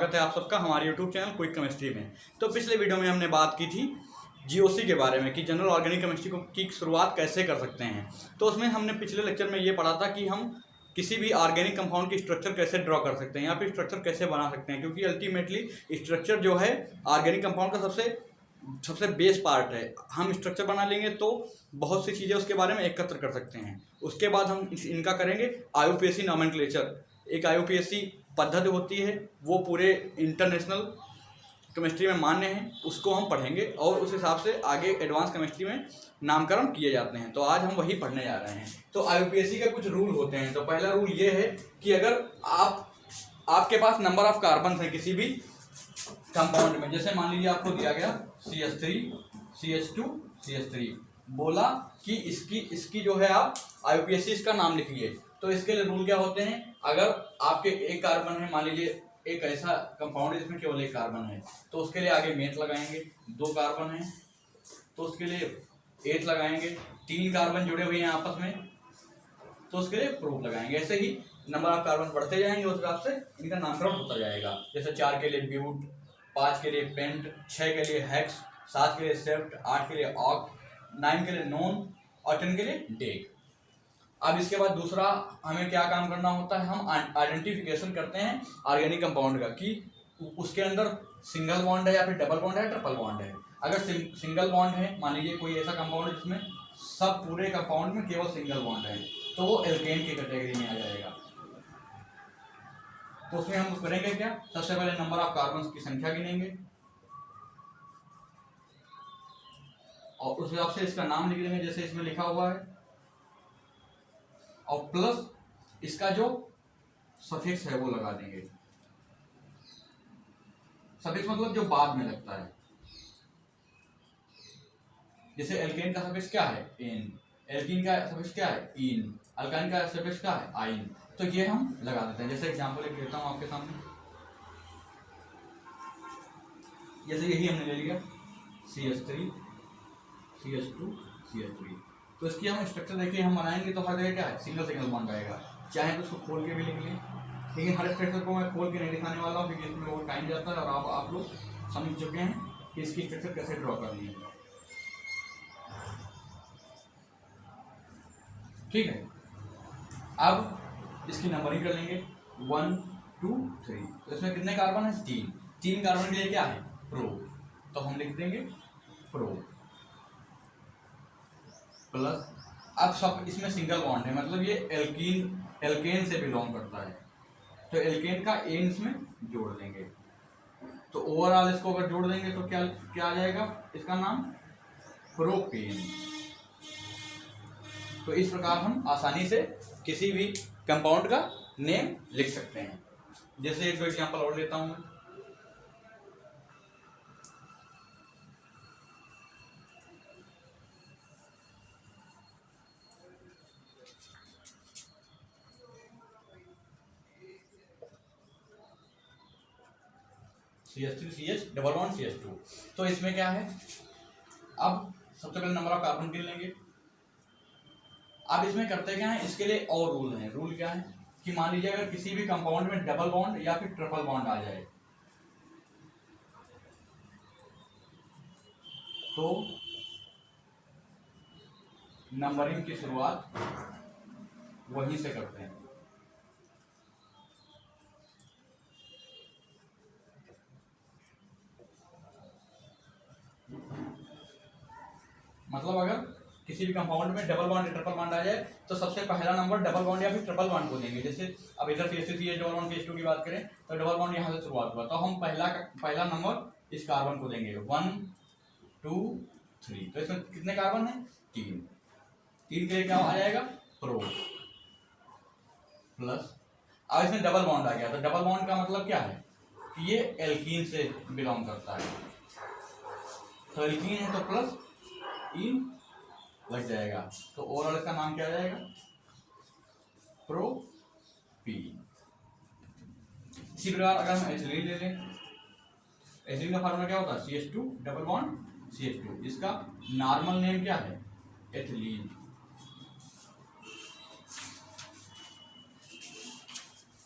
स्वागत है आप सबका हमारे यूट्यूब चैनल क्विक केमिस्ट्री में। तो पिछले वीडियो में हमने बात की थी जीओसी के बारे में कि जनरल ऑर्गेनिक केमिस्ट्री की शुरुआत कैसे कर सकते हैं। तो उसमें हमने पिछले लेक्चर में ये पढ़ा था कि हम किसी भी ऑर्गेनिक कंपाउंड की स्ट्रक्चर कैसे ड्रॉ कर सकते हैं या फिर स्ट्रक्चर कैसे बना सकते हैं, क्योंकि अल्टीमेटली स्ट्रक्चर जो है ऑर्गेनिक कंपाउंड का सबसे बेस पार्ट है। हम स्ट्रक्चर बना लेंगे तो बहुत सी चीज़ें उसके बारे में एकत्र कर सकते हैं। उसके बाद हम इनका करेंगे आईयूपीएसी नॉमेनक्लेचर। एक आईयूपीएसी पद्धति होती है, वो पूरे इंटरनेशनल केमिस्ट्री में मान्य है, उसको हम पढ़ेंगे और उस हिसाब से आगे एडवांस केमिस्ट्री में नामकरण किए जाते हैं। तो आज हम वही पढ़ने जा रहे हैं। तो आईयूपीएसी का कुछ रूल होते हैं। तो पहला रूल ये है कि अगर आपके पास नंबर ऑफ कार्बन है किसी भी कंपाउंड में, जैसे मान लीजिए आपको दिया गया CH3 CH2 CH3, बोला कि इसकी जो है आप आईयूपीएसी इसका नाम लिखिए। तो इसके लिए रूल क्या होते हैं, अगर आपके एक कार्बन है, मान लीजिए एक ऐसा कंपाउंड है जिसमें केवल एक कार्बन है, तो उसके लिए आगे मेथ लगाएंगे। 2 कार्बन है तो उसके लिए एथ लगाएंगे। 3 कार्बन जुड़े हुए हैं आपस में तो उसके लिए प्रूफ लगाएंगे। ऐसे ही नंबर ऑफ कार्बन बढ़ते जाएंगे, उस हिसाब से इनका नामकरण होता जाएगा। जैसे 4 के लिए ब्यूट, 5 के लिए पेंट, 6 के लिए हेक्स, 7 के लिए सेप्ट, 8 के लिए ऑक, 9 के लिए नॉन और 10 के लिए डेक। अब इसके बाद दूसरा हमें क्या काम करना होता है, हम आइडेंटिफिकेशन करते हैं ऑर्गेनिक कंपाउंड का कि उसके अंदर सिंगल बॉन्ड है या फिर डबल बॉन्ड है, ट्रिपल बॉन्ड है। अगर सिंगल बॉन्ड है, मान लीजिए कोई ऐसा कंपाउंड है जिसमें सब पूरे कंपाउंड में केवल सिंगल बॉन्ड है, तो वो एल्केन की कैटेगरी में आ जाएगा। तो उसमें हम करेंगे क्या, सबसे पहले नंबर ऑफ कार्बन की संख्या गिनेंगे और उस हिसाब से इसका नाम लिख देंगे जैसे इसमें लिखा हुआ है, और प्लस इसका जो सफिक्स है वो लगा देंगे। सफिक्स मतलब जो बाद में लगता है। जैसे एल्केन का सफिक्स क्या है, एन। एल्कीन का सफिक्स क्या है, इन। अल्काइन का सफिक्स क्या है, आइन। तो ये हम लगा देते हैं। जैसे एग्जांपल एक देता हूं आपके सामने। जैसे यही हमने ले लिया CH3 CH2 CH3, तो इसकी हम स्ट्रक्चर देखिए हम बनाएंगे तो हर जगह क्या है, सिंगल बॉन्ड आएगा। चाहे तो उसको खोल के भी लिख लें, लेकिन हर स्ट्रक्चर को मैं खोल के नहीं दिखाने वाला हूँ क्योंकि इसमें वो टाइम जाता है और आप लोग समझ चुके हैं कि इसकी स्ट्रक्चर कैसे ड्रॉ करनी है। ठीक है, अब इसकी नंबरिंग कर लेंगे 1 2 3। तो इसमें कितने कार्बन है, 3 कार्बन के लिए क्या है, प्रो। तो हम लिख देंगे प्रो प्लस, अब सब इसमें सिंगल बॉन्ड है, मतलब ये एल्केन से बिलोंग करता है, तो एल्केन का एन इसमें जोड़ देंगे। तो ओवरऑल इसको अगर जोड़ देंगे तो क्या आ जाएगा, इसका नाम प्रोपेन। तो इस प्रकार हम आसानी से किसी भी कंपाउंड का नेम लिख सकते हैं। जैसे एक दो एग्जांपल और लेता हूं मैं। CH3 CH double bond CH2। तो इसमें क्या है, अब सबसे पहले नंबर ऑफ कार्बन गिन लेंगे। अब इसमें करते क्या है, इसके लिए और रूल है। रूल क्या है कि मान लीजिए अगर किसी भी कंपाउंड में डबल बॉन्ड या फिर ट्रिपल बॉन्ड आ जाए तो नंबरिंग की शुरुआत वहीं से करते हैं। मतलब अगर किसी भी कंपाउंड में डबल बॉन्ड या ट्रिपल बॉन्ड आ जाए तो सबसे पहला नंबर डबल बॉन्ड या फिर ट्रिपल बॉन्ड को देंगे। जैसे अब इधर CH3 डबल बॉन्ड CH2 की बात करें तो डबल बॉन्ड यहाँ से शुरुआत हुआ, तो हम पहला नंबर इस कार्बन को देंगे 1 2 3। तो इसमें कितने कार्बन है, 3 के लिए क्या आ जाएगा, प्रो प्लस। अब इसमें डबल बॉन्ड आ गया, तो डबल बॉन्ड का मतलब क्या है कि ये एल्कीन से बिलोंग करता है, तो एल्कीन है तो प्लस इन लग जाएगा। तो ओवरऑल इसका नाम क्या आ जाएगा, प्रोपीन। इसी प्रकार अगर हम एथिलीन ले लें, एथिलीन का फार्मूला क्या होता है, CH2 डबल बॉन्ड CH2। इसका नॉर्मल नेम क्या है, एथिलीन।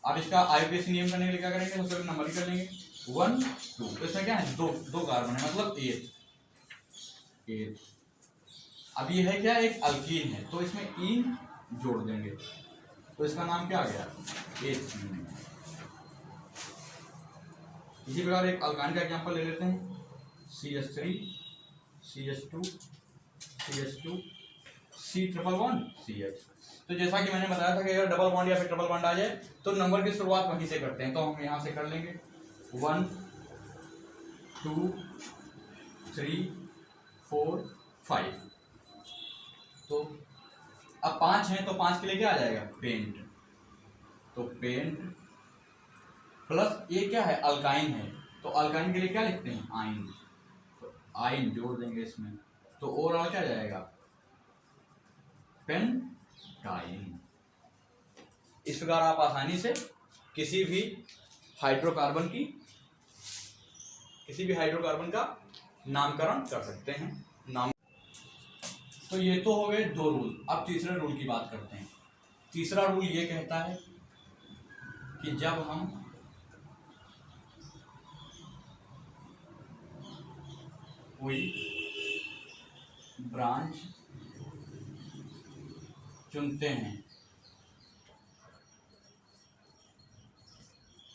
अब इसका आईयूपीएसी नेम करने के लिए क्या करेंगे, सबसे पहले नंबरिंग कर लेंगे। 1 2। तो इसमें क्या है, दो दो कार्बन है, मतलब 8। अब ये है क्या, एक अल्कीन है, तो इसमें इन जोड़ देंगे, तो इसका नाम क्या आ गया, एथीन। इसी प्रकार एक अल्कान का एग्जांपल ले लेते हैं, CH3 CH2 CH2 C111 CH। तो जैसा कि मैंने बताया था कि अगर डबल बॉन्ड या फिर ट्रिपल बॉन्ड आ जाए तो नंबर की शुरुआत वहीं से करते हैं, तो हम यहाँ से कर लेंगे 1 2 3 4 5। तो अब 5 हैं, तो 5 के लिए क्या आ जाएगा, पेंट। तो पेंट प्लस ये क्या है, अल्काइन है, तो अल्काइन के लिए क्या लिखते हैं, आइन। तो आइन जोड़ देंगे इसमें, तो ओवरऑल क्या जाएगा, पेंटाइन। इस प्रकार आप आसानी से किसी भी हाइड्रोकार्बन का नामकरण कर सकते हैं। तो ये तो हो गए 2 रूल। अब तीसरे रूल की बात करते हैं। तीसरा रूल ये कहता है कि जब हम कोई ब्रांच चुनते हैं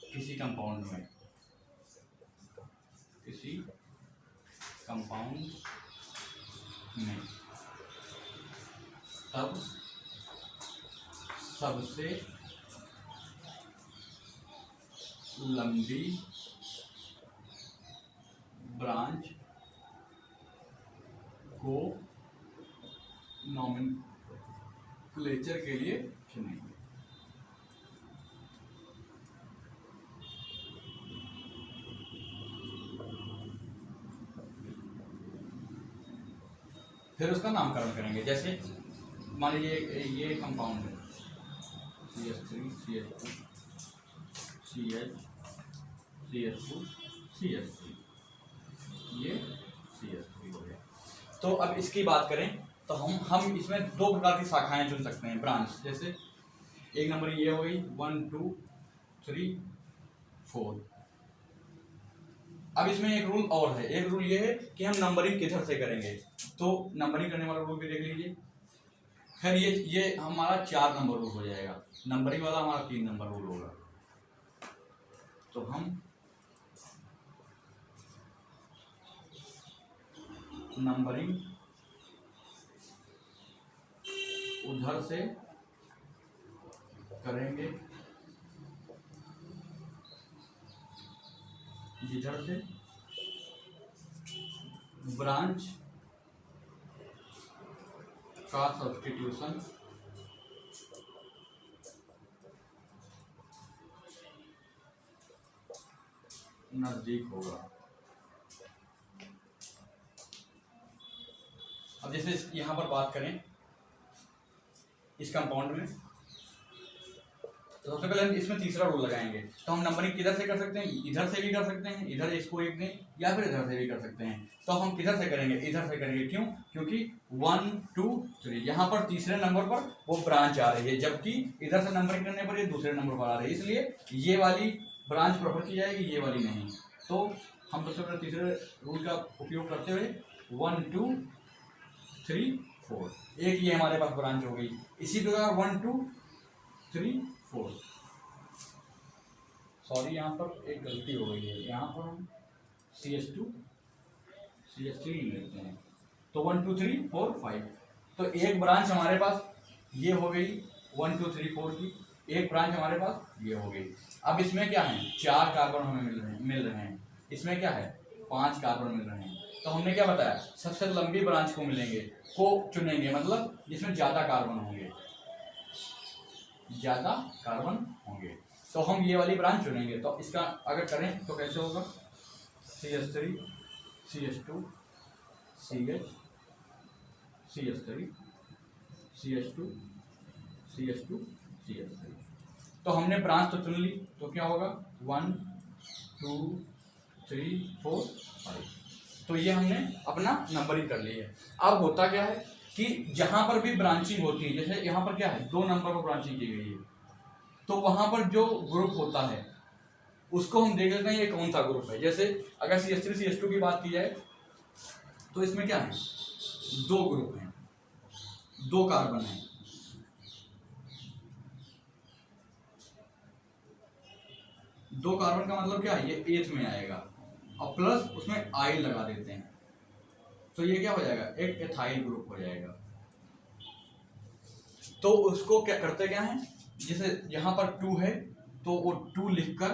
किसी कंपाउंड में, तब सबसे लंबी ब्रांच को नॉमेनक्लेचर के लिए चुनेंगे। फिर उसका नामकरण करेंगे। जैसे मान लीजिए ये कंपाउंड है CH3 CH2 CH CH2 CH3, ये CH3 हो गया। तो अब इसकी बात करें तो हम इसमें 2 प्रकार की शाखाएं चुन सकते हैं, ब्रांच। जैसे एक नंबर ये हो गई 1 2 3 4। अब इसमें एक रूल और है। एक रूल ये है कि हम नंबरिंग किधर से करेंगे, तो नंबरिंग करने वाला रूल भी देख लीजिए। खैर ये हमारा 4 नंबर रूल हो जाएगा, नंबरिंग वाला हमारा 3 नंबर रूल होगा। तो हम नंबरिंग उधर से करेंगे जिधर से ब्रांच का सब्स्टिट्यूशन नजदीक होगा। अब जैसे यहाँ पर बात करें इस कंपाउंड में, तो सबसे पहले हम इसमें तीसरा रूल लगाएंगे। तो हम नंबरिंग किधर से कर सकते हैं, इधर से भी कर सकते हैं, इधर इसको एक दें, या फिर इधर से भी कर सकते हैं। तो हम किधर से करेंगे, इधर से करेंगे। क्यों, क्योंकि 1 2 3 यहाँ पर तीसरे नंबर पर वो ब्रांच आ रही है, जबकि इधर से नंबरिंग करने पर ये दूसरे नंबर पर आ रही है, इसलिए ये वाली ब्रांच प्रेफर की जाएगी, ये वाली नहीं। तो हम सबसे पहले तीसरे रूल का उपयोग करते हुए 1 2 3 4, एक ये हमारे पास ब्रांच हो गई। इसी प्रकार 1 2 3 4, सॉरी यहाँ पर एक गलती हो गई है, यहाँ पर हम CH2 CH3 लेते हैं। तो 1 2 3 4 5, तो एक ब्रांच हमारे पास ये हो गई 1 2 3 4 की, एक ब्रांच हमारे पास ये हो गई। अब इसमें क्या है, 4 कार्बन हमें मिल रहे हैं, इसमें क्या है 5 कार्बन मिल रहे हैं। तो हमने क्या बताया, सबसे लंबी ब्रांच को चुनेंगे, मतलब जिसमें ज़्यादा कार्बन होंगे, तो हम ये वाली ब्रांच चुनेंगे। तो इसका अगर करें तो कैसे होगा, CH3 CH2 CH CH3 CH2 CH2 CH3। तो हमने ब्रांच तो चुन ली, तो क्या होगा 1 2 3 4 5। तो ये हमने अपना नंबरिंग कर ली है। अब होता क्या है कि जहां पर भी ब्रांचिंग होती है, जैसे यहाँ पर क्या है 2 नंबर पर ब्रांचिंग की गई है, तो वहां पर जो ग्रुप होता है उसको हम देख लेते हैं ये कौन सा ग्रुप है। जैसे अगर CH3 CH2 की बात की जाए तो इसमें क्या है, 2 ग्रुप हैं, 2 कार्बन हैं। दो कार्बन का मतलब क्या है, ये एथ में आएगा और प्लस उसमें आइल लगा देते हैं तो ये क्या हो जाएगा, एक एथाइल ग्रुप हो जाएगा। तो उसको क्या करते क्या है, जैसे यहाँ पर 2 है तो वो 2 लिखकर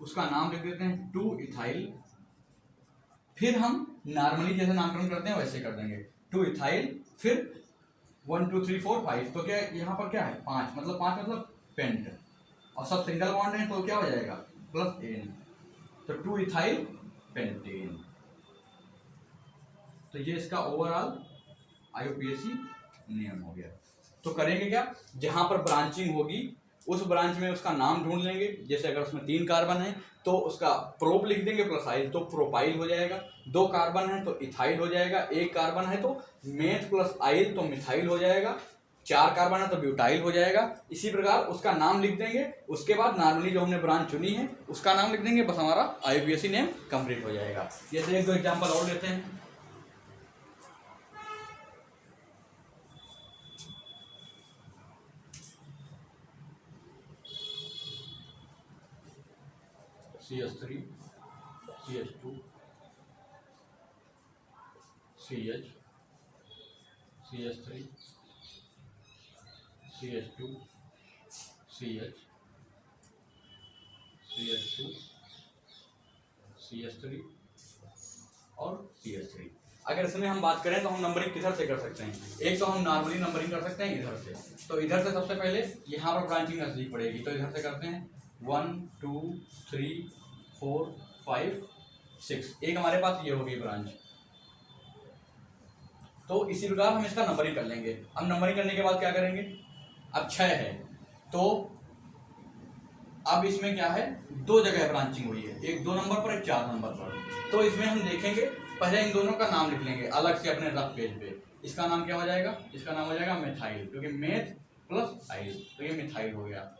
उसका नाम लिख देते हैं 2 इथाइल। फिर हम नॉर्मली जैसे नामकरण करते हैं वैसे कर देंगे 2 इथाइल, फिर 1 2 3 4 5। तो क्या यहाँ पर क्या है 5 मतलब पेंट, और सब सिंगल बॉन्ड है तो क्या हो जाएगा प्लस एन, तो 2 इथाइल पेंटेन। तो ये इसका ओवरऑल IUPAC नियम हो गया। तो करेंगे क्या, जहां पर ब्रांचिंग होगी उस ब्रांच में उसका नाम ढूंढ लेंगे। जैसे अगर उसमें 3 कार्बन है तो उसका प्रोप लिख देंगे प्लस आइल, तो प्रोपाइल हो जाएगा। 2 कार्बन है तो इथाइल हो जाएगा। 1 कार्बन है तो मेथ प्लस आइल तो मिथाइल हो जाएगा। 4 कार्बन है तो ब्यूटाइल हो जाएगा। इसी प्रकार उसका नाम लिख देंगे। उसके बाद नॉर्मली जो हमने ब्रांच चुनी है उसका नाम लिख देंगे, बस हमारा IUPAC नेम कंप्लीट हो जाएगा। जैसे 1-2 एग्जाम्पल और लेते हैं। CH3 CH2 CH CH3 CH2 CH CH2 CH3 और CH3। अगर इसमें हम बात करें तो हम नंबरिंग किधर से कर सकते हैं, एक तो हम नॉर्मली नंबरिंग कर सकते हैं इधर से। तो इधर से सबसे पहले यहाँ पर ब्रांचिंग नजदीक पड़ेगी तो इधर से करते हैं 1 2 3 4 5 6। एक हमारे पास ये होगी ब्रांच। तो इसी प्रकार हम इसका नंबरिंग कर लेंगे। अब नंबरिंग करने के बाद क्या करेंगे, अब 6 है तो अब इसमें क्या है, 2 जगह ब्रांचिंग हुई है, एक 2 नंबर पर एक 4 नंबर पर। तो इसमें हम देखेंगे पहले इन दोनों का नाम लिख लेंगे अलग से अपने रफ पेज पे। इसका नाम क्या हो जाएगा, इसका नाम हो जाएगा मिथाइल, क्योंकि मेथ प्लस आइल तो ये मिथाइल हो गया।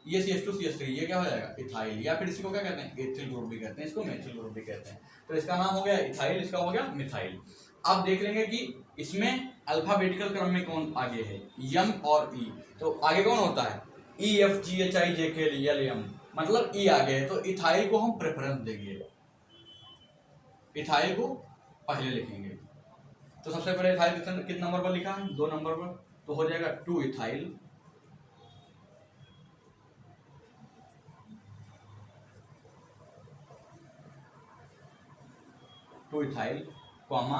ये CH2 CH3 ये क्या हो जाएगा इथाइल, या फिर इसको क्या कहते हैं एथिल ग्रुप भी कहते हैं, इसको मेथिल ग्रुप भी कहते हैं। तो इसका नाम हो गया इथाइल, इसका हो गया मिथाइल। अब देख लेंगे कि इसमें अल्फाबेटिकल क्रम में कौन आगे है, यम और ई। तो आगे कौन होता है EFGHIJKLM, मतलब ई आगे है तो इथाइल को हम प्रेफरेंस देंगे, इथाइल को पहले लिखेंगे। तो सबसे पहले इथाइल कितने नंबर पर लिखा है, 2 नंबर पर, तो हो जाएगा 2 इथाइल। टू इथाइल कॉमा,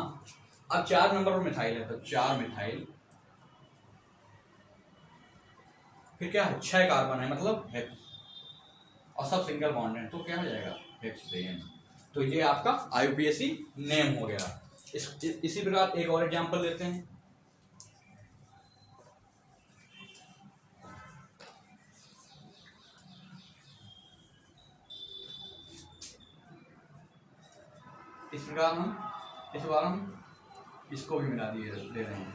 अब 4 नंबर पर मिथाइल है तो 4 मिथाइल। फिर क्या है 6 कार्बन है मतलब हेक्स, और सब सिंगल बॉन्ड है तो क्या हो जाएगा हेक्सेन। तो ये आपका IUPAC नेम हो गया। इसी प्रकार एक और एग्जांपल लेते हैं। इस प्रकार इस बार हम इसको भी मिला दिए दे रहे हैं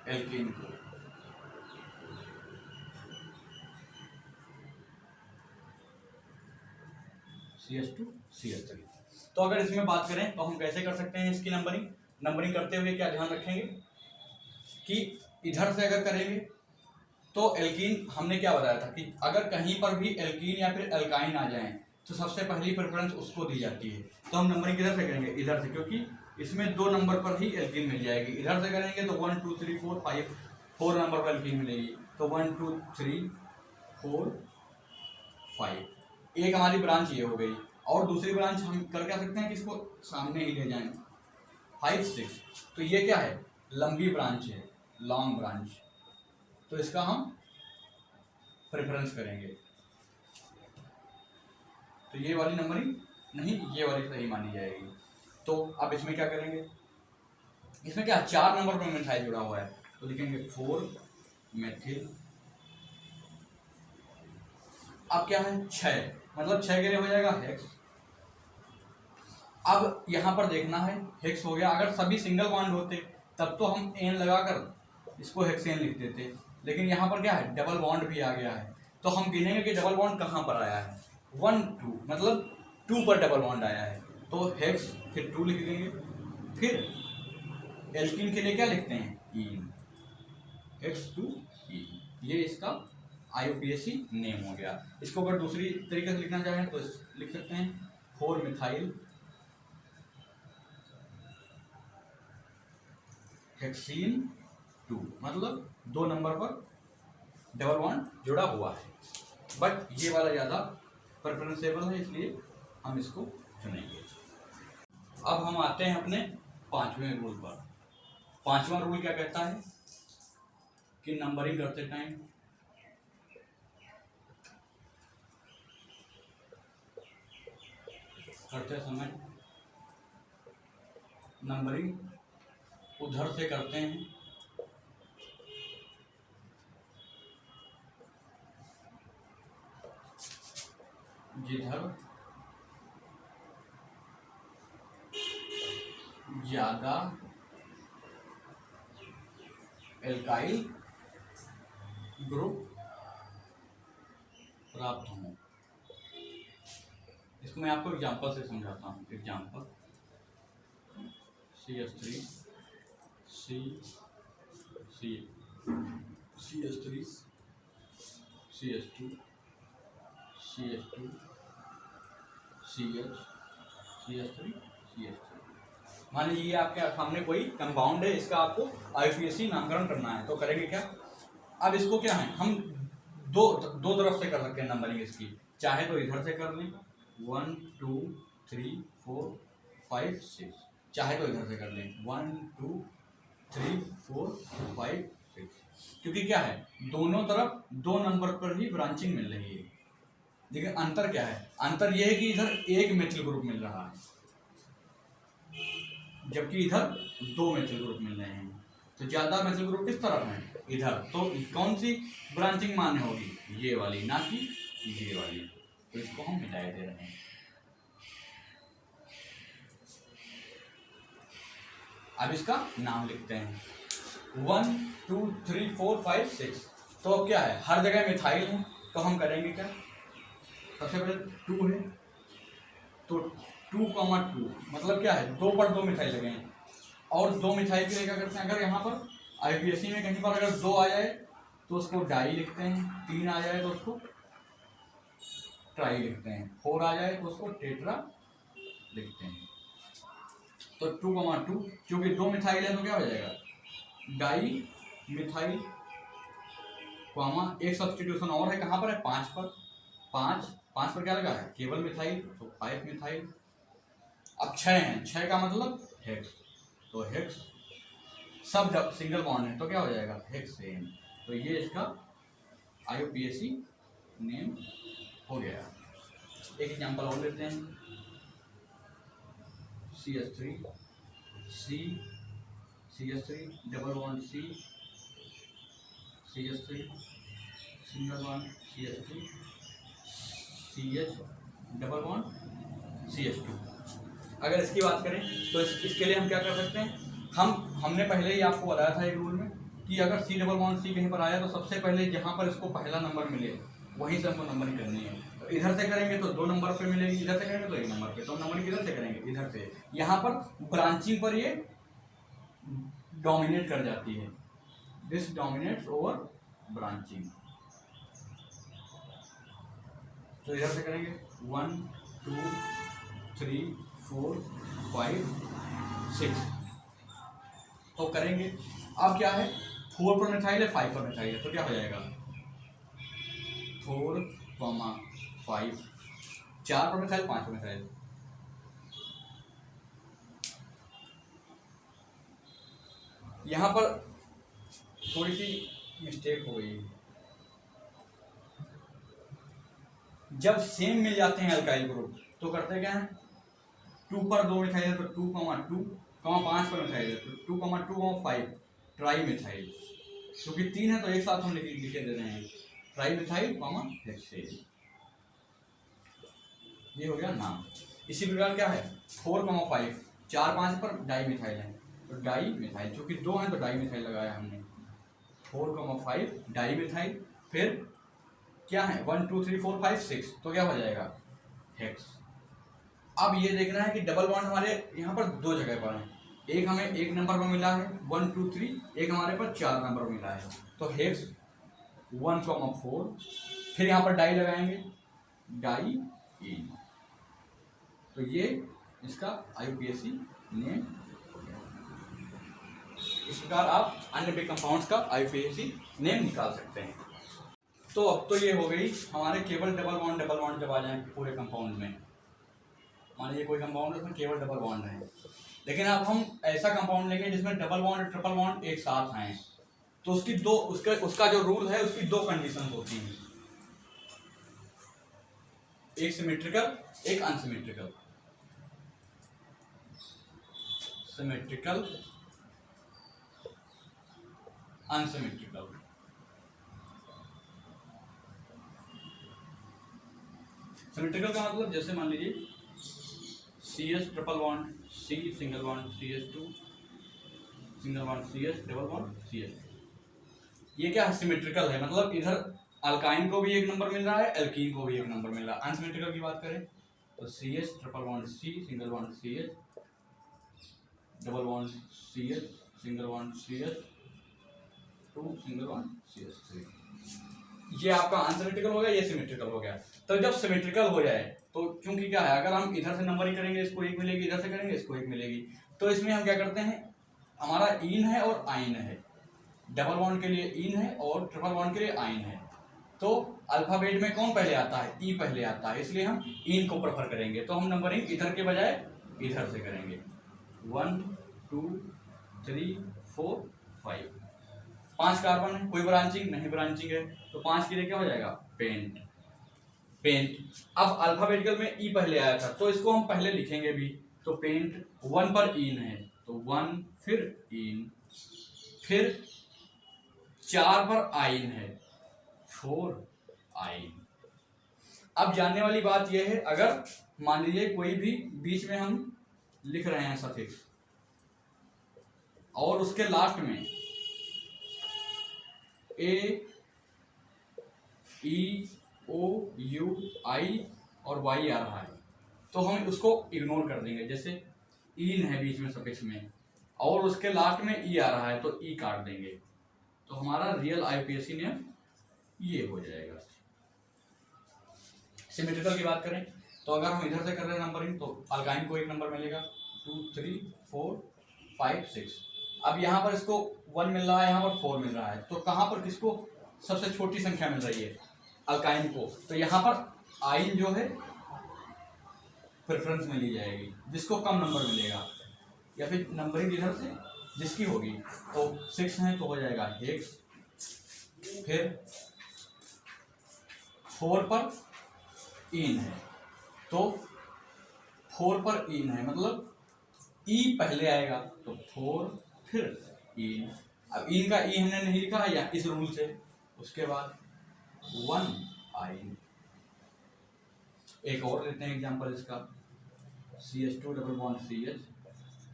एल्कीन को। CH2 CH3। तो अगर इसमें बात करें तो हम कैसे कर सकते हैं इसकी नंबरिंग करते हुए क्या ध्यान रखेंगे कि इधर से अगर करेंगे तो एल्कीन हमने क्या बताया था कि अगर कहीं पर भी एल्कीन या फिर एल्काइन आ जाए तो सबसे पहली प्रेफरेंस उसको दी जाती है। तो हम नंबरिंग किधर से करेंगे, इधर से, क्योंकि इसमें 2 नंबर पर ही एल्कीन मिल जाएगी। इधर से करेंगे तो 1 2 3 4 5 4 नंबर पर एल्कीन मिलेगी, तो 1 2 3 4 5। एक हमारी ब्रांच ये हो गई, और दूसरी ब्रांच हम कर क्या सकते हैं कि इसको सामने ही ले जाएं 5 6। तो ये क्या है, लंबी ब्रांच है, लॉन्ग ब्रांच, तो इसका हम प्रेफरेंस करेंगे। तो ये वाली नंबरिंग नहीं, ये वाली सही मानी जाएगी। तो अब इसमें क्या करेंगे, इसमें क्या 4 नंबर पर मिथाइल जुड़ा हुआ है तो लिखेंगे 4 मेथिल। अब क्या है 6, मतलब 6 के लिए हो जाएगा हेक्स। अब यहाँ पर देखना है हेक्स हो गया, अगर सभी सिंगल बॉन्ड होते तब तो हम एन लगाकर इसको हेक्सेन लिख देते, लेकिन यहाँ पर क्या है डबल बॉन्ड भी आ गया है। तो हम गिनेंगे कि डबल बॉन्ड कहाँ पर आया है, 1 2 मतलब 2 पर डबल बॉन्ड आया है तो हेक्स फिर 2 लिख देंगे। फिर एल्कीन के लिए क्या लिखते हैं, इन, X2E, ये इसका IUPAC नेम हो गया। इसको अगर दूसरी तरीके से लिखना चाहें तो लिख सकते हैं 4 मिथाइल हेक्सीन 2, मतलब 2 नंबर पर डबल बॉन्ड जुड़ा हुआ है, बट ये वाला ज़्यादा प्रेफरेंसेबल है इसलिए हम इसको चुनेंगे। अब हम आते हैं अपने 5वें रूल पर। 5वां रूल क्या कहता है कि नंबरिंग करते टाइम करते समय नंबरिंग उधर से करते हैं जिधर ज्यादा एल्काइल ग्रुप प्राप्त हों। इसको मैं आपको एग्जांपल से समझाता हूँ। Example CH3 CH3 CH2 CH2 CH CH3 CH3। मान लीजिए आपके सामने कोई कंपाउंड है, इसका आपको IUPAC नामकरण करना है, तो करेंगे क्या, अब इसको क्या है, हम दो तरफ से कर सकते हैं नंबरिंग इसकी। चाहे तो इधर से कर लें 1 2 3 4 5 6, चाहे तो इधर से कर लें 1 2 3 4 5 6, क्योंकि क्या है दोनों तरफ 2 नंबर पर ही ब्रांचिंग मिल रही है। लेकिन अंतर क्या है, अंतर यह है कि इधर एक मेथिल ग्रुप मिल रहा है जबकि इधर 2 मेथिल ग्रुप मिल रहे हैं। तो ज्यादा मेथिल ग्रुप किस तरफ है, इधर, तो कौन सी ब्रांचिंग मान्य होगी, ये वाली, ना कि ये वाली। तो इसको हम मिटाए दे रहे हैं। अब इसका नाम लिखते हैं 1 2 3 4 5 6। तो अब क्या है, हर जगह मिथाइल है, तो हम करेंगे क्या, सबसे पहले 2 है तो 2, 2 मतलब क्या है 2 पर 2 मिथाइल लगे हैं, और 2 मिथाइल के लिए क्या करते हैं, अगर यहाँ पर IUPAC में कहीं पर अगर 2 आ जाए तो उसको डाई लिखते हैं, 3 आ जाए तो उसको ट्राई लिखते हैं, 4 आ जाए तो उसको टेट्रा लिखते हैं। तो 2, 2 क्योंकि 2 मिथाइल है तो क्या हो जाएगा, डाई मिथाइल, एक सब्स्टिट्यूशन और है, कहाँ पर है, 5 पर। 5 पर क्या लगा है, केवल मिथाइल, तो 5 मिथाइल। अब 6 है, 6 का मतलब हेक्स, तो हेक्स सब सिंगल बॉन्ड है तो क्या हो जाएगा, हेक्सेन। तो ये इसका IUPAC नेम हो गया। एक एग्जांपल और लेते हैं CH3 CH3 double bond C CH3 single bond CH2 CH double bond CH2। अगर इसकी बात करें तो इसके लिए हम क्या कर सकते हैं, हमने पहले ही आपको बताया था एक रूल में कि अगर C डबल बॉन्ड C कहीं पर आया तो सबसे पहले जहाँ पर इसको पहला नंबर मिले वहीं से हमको नंबरिंग करनी है। तो इधर से करेंगे तो 2 नंबर पे मिलेगी, इधर से करेंगे तो 1 नंबर पे, तो नंबरिंग किधर से करेंगे, इधर से। यहाँ पर ब्रांचिंग पर ये डोमिनेट कर जाती है, दिस डोमिनेट्स ओवर ब्रांचिंग। तो इधर से करेंगे 1 2 3 4 5 6 तो करेंगे। अब क्या है, 4 पर मिथाइल है, 5 पर मिथाइल है, तो क्या हो जाएगा 4, 5, 4 पर मिथाइल, 5 पर मिथाइल। यहाँ पर थोड़ी सी मिस्टेक हो गई, जब सेम मिल जाते हैं अल्काइल ग्रुप तो करते क्या है, 2 पर 2 मिथाइल है तो 2, 2, 5 पर मिथाइल है तो 2, 2, 5 ट्राई मिथाइल, क्योंकि 3 है तो एक साथ हम लिखे दे रहे हैं ट्राई मिथाइल हेक्सेन। ये हो गया नाम। इसी प्रकार क्या है 4, 5 4, 5 पर डाई मिथाइल है तो डाई मिथाइल, क्योंकि 2 हैं तो डाई मिथाइल लगाया हमने, 4, 5 डाई मिथाइल। फिर क्या है 1 2 3 4 5 6 तो क्या हो जाएगा हेक्स। अब ये देखना है कि डबल बॉन्ड हमारे यहाँ पर दो जगह पर है, एक हमें एक नंबर पर मिला है 1 2 3, एक हमारे पर 4 नंबर मिला है। तो हेक्स 1,4, फिर यहाँ पर डाई लगाएंगे, डाई इन। तो ये इसका IUPAC नेम हो गया। इस प्रकार आप अन्य भी कंपाउंड्स का IUPAC नेम निकाल सकते हैं। तो अब तो ये हो गई हमारे केवल डबल बॉन्ड जब आ जाए पूरे कंपाउंड में। मान लीजिए कोई कंपाउंड है उसमें केवल डबल बॉन्ड है, लेकिन अब हम ऐसा कंपाउंड लेंगे जिसमें डबल बॉन्ड और ट्रिपल बॉन्ड एक साथ आए। तो उसकी दो उसका जो रूल है उसकी दो कंडीशन होती हैं, एक सिमेट्रिकल एक अनसिमेट्रिकल। Symmetrical unsymmetrical. सिमेट्रिकल का मतलब जैसे मान लीजिए CS triple bond C single bond CS2 single bond CS double bond CS2। ये क्या है? सिमेट्रिकल है, मतलब इधर अल्काइन को भी एक नंबर मिल रहा है, एल्कीन को भी एक नंबर मिल रहा है। अनसिमेट्रिकल की बात करें तो CS triple bond C single bond CS double bond CS single bond CS2 single bond CS3। ये आपका अनसिमेट्रिकल हो गया, ये सिमेट्रिकल हो गया। तो जब सिमेट्रिकल हो जाए तो क्योंकि क्या है, अगर हम इधर से नंबरिंग करेंगे इसको एक मिलेगी, इधर से करेंगे इसको एक मिलेगी। तो इसमें हम क्या करते हैं, हमारा इन है और आइन है, डबल बॉन्ड के लिए इन है और ट्रिपल बॉन्ड के लिए आइन है। तो अल्फाबेट में कौन पहले आता है? ई पहले आता है, इसलिए हम इन को प्रेफर करेंगे। तो हम नंबरिंग इधर के बजाय इधर से करेंगे, 1 2 3 4 5। 5 कार्बन है, कोई ब्रांचिंग नहीं, ब्रांचिंग है तो 5 के लिए क्या हो जाएगा? पेंट। पेंट। अब अल्फाबेटिकल में ई पहले आया था तो इसको हम पहले लिखेंगे भी। तो पेंट 1 पर इन है तो 1, फिर इन, फिर 4 पर आइन है 4 आइन। अब जानने वाली बात यह है, अगर मान लीजिए कोई भी बीच में हम लिख रहे हैं सफिक्स और उसके लास्ट में A E O U I और Y आ रहा है तो हम उसको इग्नोर कर देंगे। जैसे इन है बीच में सफिक्स में और उसके लास्ट में ई आ रहा है तो ई काट देंगे, तो हमारा रियल IUPAC नेम ये हो जाएगा। सिमेट्रिकल की बात करें तो अगर हम इधर से कर रहे हैं नंबरिंग तो अल्काइन को एक नंबर मिलेगा 2 3 4 5 6। अब यहाँ पर इसको 1 मिल रहा है, यहाँ पर 4 मिल रहा है, तो कहाँ पर किसको सबसे छोटी संख्या मिल रही है? अल्काइन को। तो यहाँ पर आइन जो है प्रेफरेंस में ली जाएगी, जिसको कम नंबर मिलेगा या फिर नंबरिंग इधर से जिसकी होगी। तो 6 है तो हो जाएगा हेक्स, फिर 4 पर इन है तो 4 पर इन है, मतलब ई पहले आएगा तो 4 फिर इन। अब इन का ई हमने नहीं लिखा है या इस रूल से, उसके बाद 1 आइन। एक और लेते हैं एग्जांपल इसका, CS2 double bond CH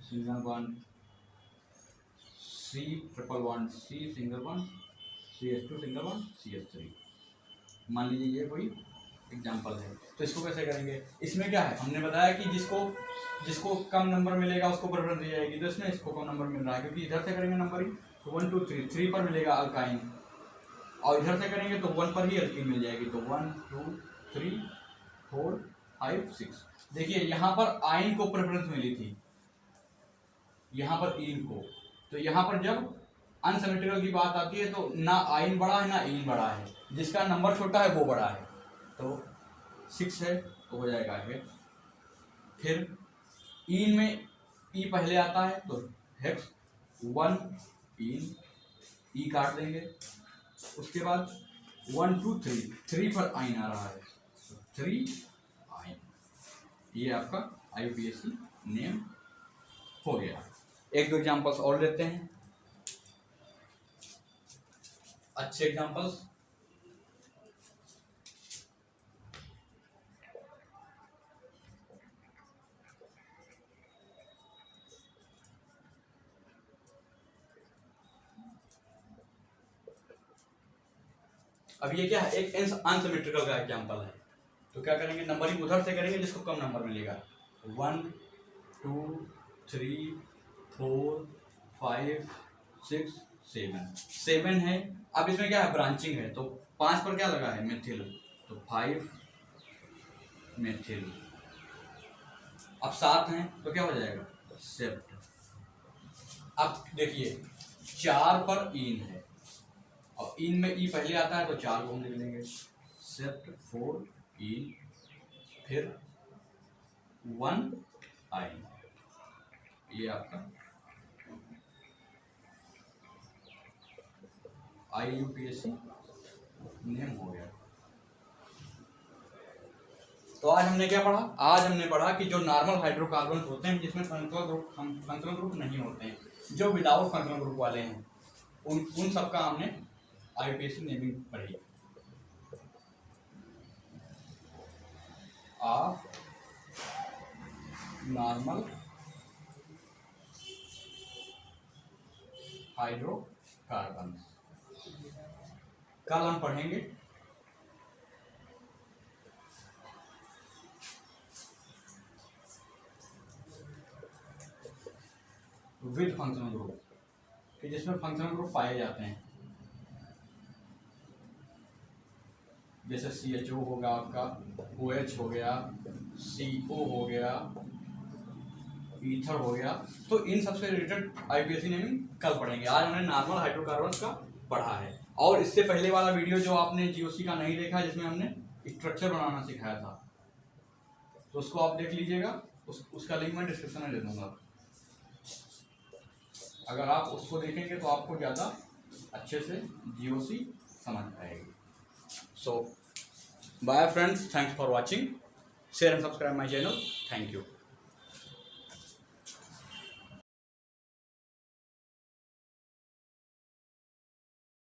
single bond C triple bond C single bond CS2 single bond CS3। मान लीजिए ये कोई एग्जांपल है, तो इसको कैसे करेंगे? इसमें क्या है, हमने बताया कि जिसको कम नंबर मिलेगा उसको प्रेफरेंस दी जाएगी। तो इसमें इसको कम नंबर मिल रहा है क्योंकि इधर से करेंगे नंबरिंग तो 1 2 3 3 पर मिलेगा अल्काइन, और इधर से करेंगे तो 1 पर ही एल्कीन मिल जाएगी। तो 1 2 3 4 5 6। देखिए यहाँ पर आइन को प्रेफरेंस मिली थी, यहाँ पर इन को। तो यहाँ पर जब अनसिमेट्रिकल की बात आती है तो ना आइन बड़ा है ना इन बड़ा है, जिसका नंबर छोटा है वो बड़ा है। तो 6 है तो हो जाएगा हेक्स, फिर इन में ई पहले आता है तो हेक्स 1 इन, ई काट देंगे। उसके बाद 1 2 3 पर आइन आ रहा है तो 3 आइन। ये आपका IUPAC नेम हो गया। एक दो एग्जांपल्स और लेते हैं, अच्छे एग्जांपल्स। अब ये क्या है, एक अनसिमेट्रिकल का एग्जांपल है। तो क्या करेंगे, नंबरिंग उधर से करेंगे जिसको कम नंबर मिलेगा। 1 2 3 4 5 6 7 है। अब इसमें क्या है, ब्रांचिंग है, तो 5 पर क्या लगा है, मिथिल, तो 5 मिथिल। अब 7 हैं तो क्या हो जाएगा, सेप्ट। अब देखिए 4 पर इन है, और इन में ई पहले आता है तो 4 को हम लिख लेंगे, सेप्ट 4 इन, फिर 1 आई। ये आपका IUPAC नेम हो गया। तो आज हमने क्या पढ़ा, आज हमने पढ़ा कि जो नॉर्मल हाइड्रोकार्बन होते हैं जिसमें फंक्शनल ग्रुप नहीं होते हैं, जो विदाउट फंक्शनल ग्रुप वाले हैं, उन सब का हमने IUPAC नेमिंग पढ़ी। ऑफ नॉर्मल हाइड्रोकार्बन कल हम पढ़ेंगे विद फंक्शनल ग्रुप, कि जिसमें फंक्शनल ग्रुप पाए जाते हैं, जैसे CHO होगा आपका, OH हो गया, CO हो गया, ईथर हो गया। तो इन सबसे रिलेटेड IUPAC नेमिंग कल पढ़ेंगे। आज हमने नॉर्मल हाइड्रोकार्बन का पढ़ा है, और इससे पहले वाला वीडियो जो आपने GOC का नहीं देखा, जिसमें हमने स्ट्रक्चर बनाना सिखाया था, तो उसको आप देख लीजिएगा। उसका लिंक मैं डिस्क्रिप्शन में दे दूंगा। अगर आप उसको देखेंगे तो आपको ज़्यादा अच्छे से GOC समझ पाएगी। So bye friends, thanks for watching, share and subscribe my channel. Thank you.